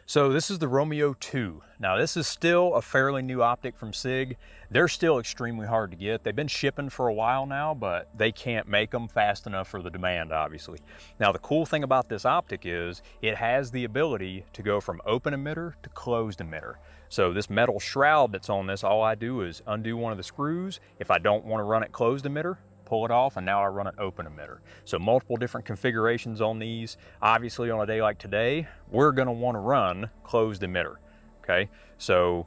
So this is the Romeo 2. Now this is still a fairly new optic from Sig. They're still extremely hard to get. They've been shipping for a while now, but they can't make them fast enough for the demand, obviously. Now the cool thing about this optic is it has the ability to go from open emitter to closed emitter. So this metal shroud that's on this, all I do is undo one of the screws. If I don't want to run it closed emitter, pull it off, and now I run an open emitter. So multiple different configurations on these. Obviously on a day like today, we're gonna wanna run closed emitter, okay? So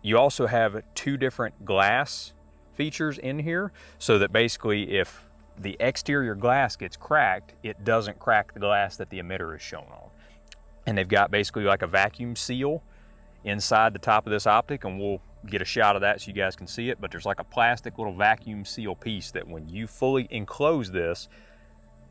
you also have two different glass features in here, so that basically if the exterior glass gets cracked, it doesn't crack the glass that the emitter is shown on. And they've got basically like a vacuum seal inside the top of this optic, and we'll get a shot of that so you guys can see it, but there's like a plastic little vacuum seal piece that when you fully enclose this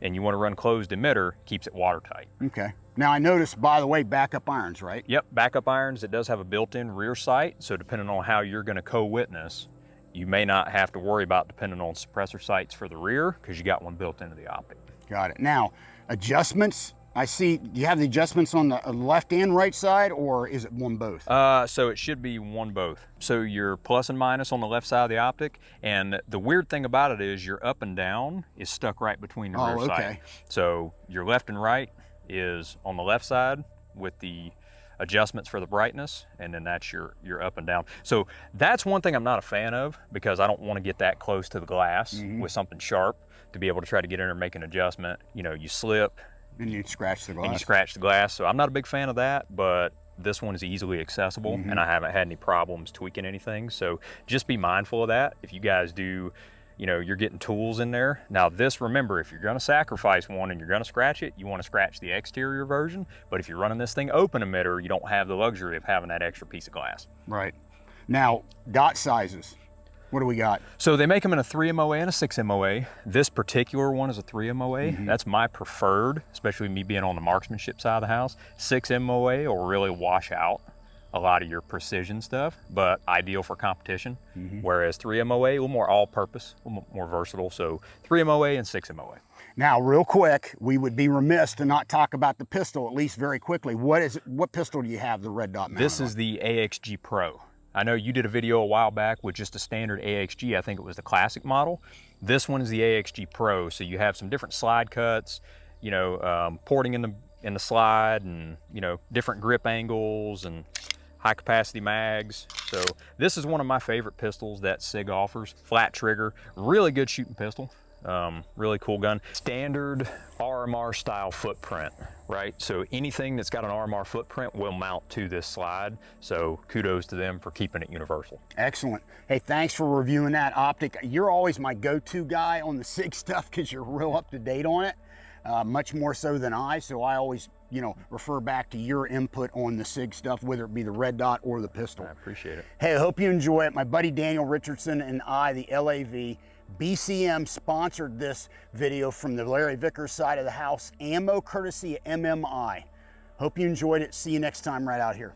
and you want to run closed emitter, keeps it watertight. Okay. Now I noticed, by the way, backup irons, right? Yep, backup irons. It does have a built-in rear sight, so depending on how you're going to co-witness, you may not have to worry about depending on suppressor sights for the rear because you got one built into the optic. Got it. Now, adjustments. I see, do you have the adjustments on the left and right side, or is it one both? So it should be one both. So your plus and minus on the left side of the optic, and the weird thing about it is your up and down is stuck right between the rear sight. So your left and right is on the left side with the adjustments for the brightness, and then that's your up and down. So that's one thing I'm not a fan of, because I don't want to get that close to the glass with something sharp to be able to try to get in there and make an adjustment. You know, you slip, and you scratch the glass. And you scratch the glass. So I'm not a big fan of that, but this one is easily accessible, and I haven't had any problems tweaking anything. So just be mindful of that. If you guys do, you know, you're getting tools in there. Now this, remember, if you're gonna sacrifice one and you're gonna scratch it, you wanna scratch the exterior version. But if you're running this thing open emitter, you don't have the luxury of having that extra piece of glass. Right. Now, dot sizes. What do we got? So they make them in a 3 MOA and a 6 MOA. This particular one is a 3 MOA. That's my preferred, especially me being on the marksmanship side of the house. 6 MOA will really wash out a lot of your precision stuff, but ideal for competition. Whereas 3 MOA, a little more all-purpose, a little more versatile. So 3 MOA and 6 MOA. Now, real quick, we would be remiss to not talk about the pistol, at least very quickly. What pistol do you have the red dot mounted on? This is the AXG Pro. I know you did a video a while back with just a standard AXG. I think it was the classic model. This one is the AXG Pro, so you have some different slide cuts, you know, porting in the slide, and you know, different grip angles and high capacity mags. So this is one of my favorite pistols that Sig offers. Flat trigger, really good shooting pistol. Really cool gun. Standard RMR style footprint, right? So anything that's got an RMR footprint will mount to this slide. So kudos to them for keeping it universal. Excellent. Hey, thanks for reviewing that optic. You're always my go-to guy on the Sig stuff because you're real up to date on it, much more so than I. So I always, you know, refer back to your input on the Sig stuff, whether it be the red dot or the pistol. I appreciate it. Hey, I hope you enjoy it. My buddy Daniel Richardson and I, the LAV, BCM sponsored this video from the Larry Vickers side of the house. Ammo courtesy of MMI. Hope you enjoyed it. See you next time right out here.